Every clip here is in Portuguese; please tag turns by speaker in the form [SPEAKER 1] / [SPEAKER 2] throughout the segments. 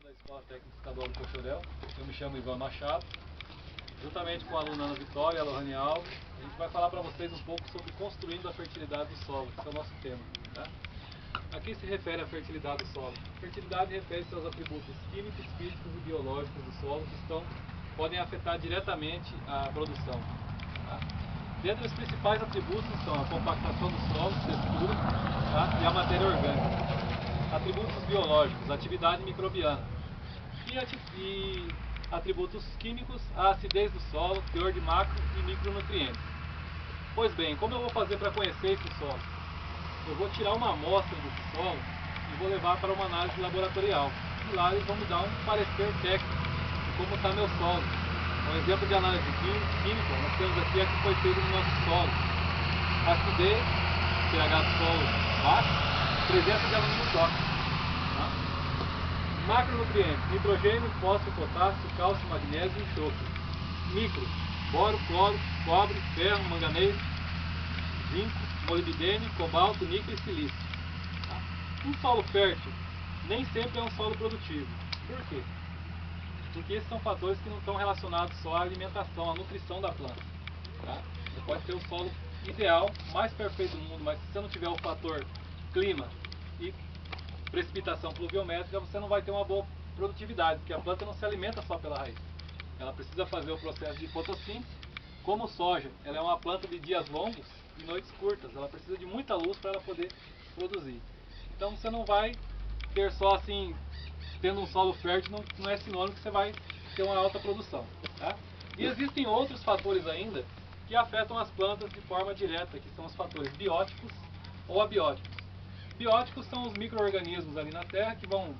[SPEAKER 1] da Escola Técnica Estadual do Coxodel. Eu me chamo Ivan Machado. Juntamente com a aluna Ana Vitória e a Lohane Alves, a gente vai falar para vocês um pouco sobre construindo a fertilidade do solo, que é o nosso tema. Tá? A que se refere a fertilidade do solo? A fertilidade refere-se aos atributos químicos, físicos e biológicos do solo que podem afetar diretamente a produção. Tá? Dentre os principais atributos estão a compactação do solo, textura, tá? E a matéria orgânica. Atributos biológicos, atividade microbiana. E atributos químicos, a acidez do solo, teor de macro e micronutrientes. Pois bem, como eu vou fazer para conhecer esse solo? Eu vou tirar uma amostra desse solo e vou levar para uma análise laboratorial. E lá eles vão me dar um parecer técnico de como está meu solo. Um exemplo de análise química, nós temos aqui a que foi feita no nosso solo. Acidez, pH do solo baixo, presença de alumínio tóxico. Tá? Macronutrientes, nitrogênio, fósforo, potássio, cálcio, magnésio e enxofre. Micro, boro, cloro, cobre, ferro, manganês, zinco, molibdênio, cobalto, níquel e silício. Tá? Um solo fértil nem sempre é um solo produtivo. Por quê? Porque esses são fatores que não estão relacionados só à alimentação, à nutrição da planta. Tá? Você pode ter o solo ideal, mais perfeito do mundo, mas se você não tiver o fator clima e precipitação pluviométrica, você não vai ter uma boa produtividade, porque a planta não se alimenta só pela raiz. Ela precisa fazer o processo de fotossíntese. Como soja, ela é uma planta de dias longos e noites curtas. Ela precisa de muita luz para ela poder produzir. Então você não vai ter só assim, tendo um solo fértil, não é sinônimo que você vai ter uma alta produção. Tá? E existem outros fatores ainda que afetam as plantas de forma direta, que são os fatores bióticos ou abióticos. Bióticos são os micro-organismos ali na terra que vão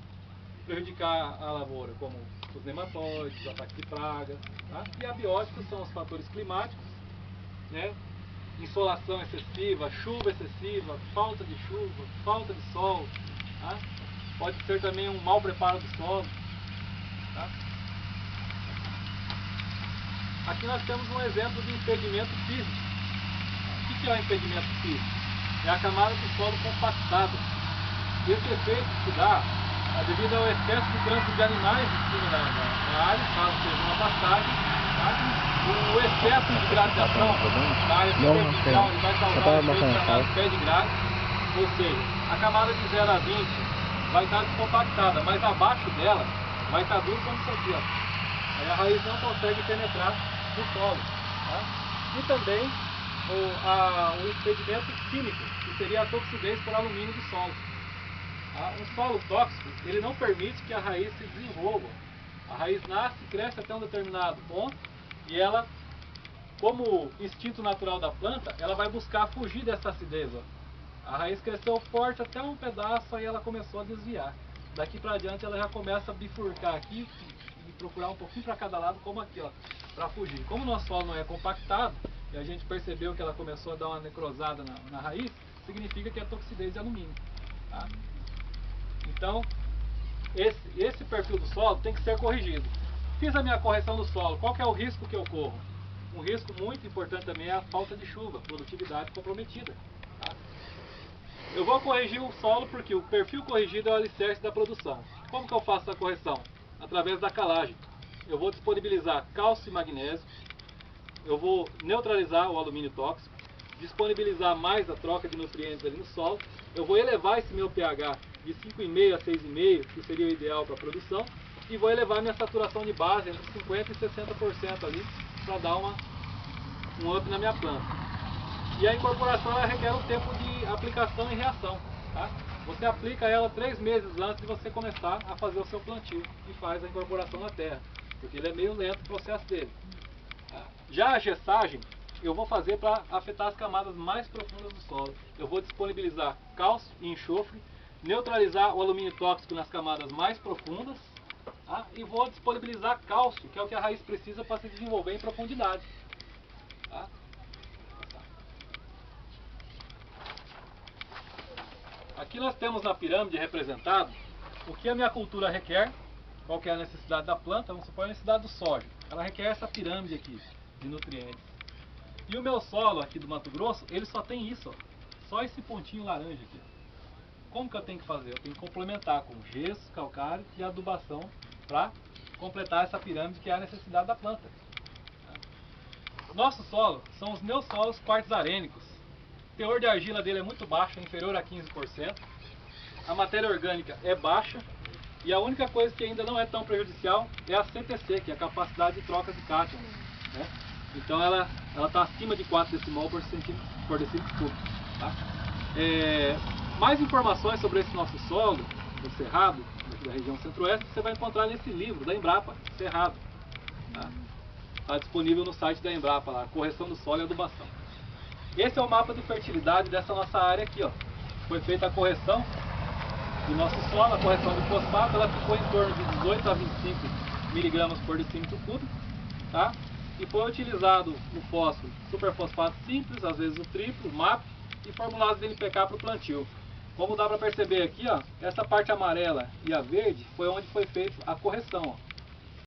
[SPEAKER 1] prejudicar a lavoura, como os nematóides, os ataques de praga. Tá? E abióticos são os fatores climáticos, né? Insolação excessiva, chuva excessiva, falta de chuva, falta de sol. Tá? Pode ser também um mau preparo do solo. Tá? Aqui nós temos um exemplo de impedimento físico. O que é o impedimento físico? É a camada do solo compactada. Esse efeito se dá devido ao excesso de trânsito de animais em cima da área, caso seja uma pastagem. Tá? O excesso de gradiação da área superficial vai causar um efeito chamado pé de grade. Ou seja, a camada de 0 a 20 vai estar descompactada, mas abaixo dela vai estar duro como isso aqui. Ó. Aí a raiz não consegue penetrar no solo. Tá? E também o impedimento químico, que seria a toxidez por alumínio do solo. Um solo tóxico, ele não permite que a raiz se desenvolva. A raiz nasce, cresce até um determinado ponto e ela, como instinto natural da planta, ela vai buscar fugir dessa acidez. Ó. A raiz cresceu forte até um pedaço, aí ela começou a desviar. Daqui para diante ela já começa a bifurcar aqui e procurar um pouquinho para cada lado, como aqui, ó, para fugir. Como o nosso solo não é compactado, e a gente percebeu que ela começou a dar uma necrosada na raiz, significa que é toxidez de alumínio. Tá? Então, esse perfil do solo tem que ser corrigido. Fiz a minha correção do solo, qual que é o risco que eu corro? Um risco muito importante também é a falta de chuva, produtividade comprometida. Tá? Eu vou corrigir o solo porque o perfil corrigido é o alicerce da produção. Como que eu faço a correção? Através da calagem. Eu vou disponibilizar cálcio e magnésio, eu vou neutralizar o alumínio tóxico, disponibilizar mais a troca de nutrientes ali no solo, eu vou elevar esse meu pH de 5,5 a 6,5, que seria o ideal para a produção, e vou elevar minha saturação de base entre 50% e 60% ali, para dar um up na minha planta. E a incorporação ela requer um tempo de aplicação e reação. Tá? Você aplica ela 3 meses antes de você começar a fazer o seu plantio e faz a incorporação na terra, porque ele é meio lento o processo dele. Já a gessagem eu vou fazer para afetar as camadas mais profundas do solo. Eu vou disponibilizar cálcio e enxofre, neutralizar o alumínio tóxico nas camadas mais profundas, tá? E vou disponibilizar cálcio, que é o que a raiz precisa para se desenvolver em profundidade. Tá? Aqui nós temos na pirâmide representado o que a minha cultura requer, qual que é a necessidade da planta. Vamos supor a necessidade do soja. Ela requer essa pirâmide aqui de nutrientes. E o meu solo aqui do Mato Grosso, ele só tem isso, ó. Só esse pontinho laranja aqui. como que eu tenho que fazer? Eu tenho que complementar com gesso, calcário e adubação para completar essa pirâmide que é a necessidade da planta. Nosso solo são os neossolos quartzarênicos. O teor de argila dele é muito baixo, é inferior a 15%. A matéria orgânica é baixa. E a única coisa que ainda não é tão prejudicial é a CTC, que é a capacidade de troca de cátions, né? Então ela está acima de 4 decimol por decímetro cúbico. Tá? Mais informações sobre esse nosso solo, o Cerrado, da região centro-oeste, você vai encontrar nesse livro da Embrapa, Cerrado. Está disponível no site da Embrapa, lá, Correção do Solo e Adubação. Esse é o mapa de fertilidade dessa nossa área aqui, ó. Foi feita a correção do nosso solo, a correção de fosfato, ela ficou em torno de 18 a 25 miligramas por decímetro cúbico, tá? E foi utilizado o fósforo superfosfato simples, às vezes o triplo, o MAP, e formulados de NPK para o plantio. Como dá para perceber aqui, ó, essa parte amarela e a verde foi onde foi feita a correção, ó.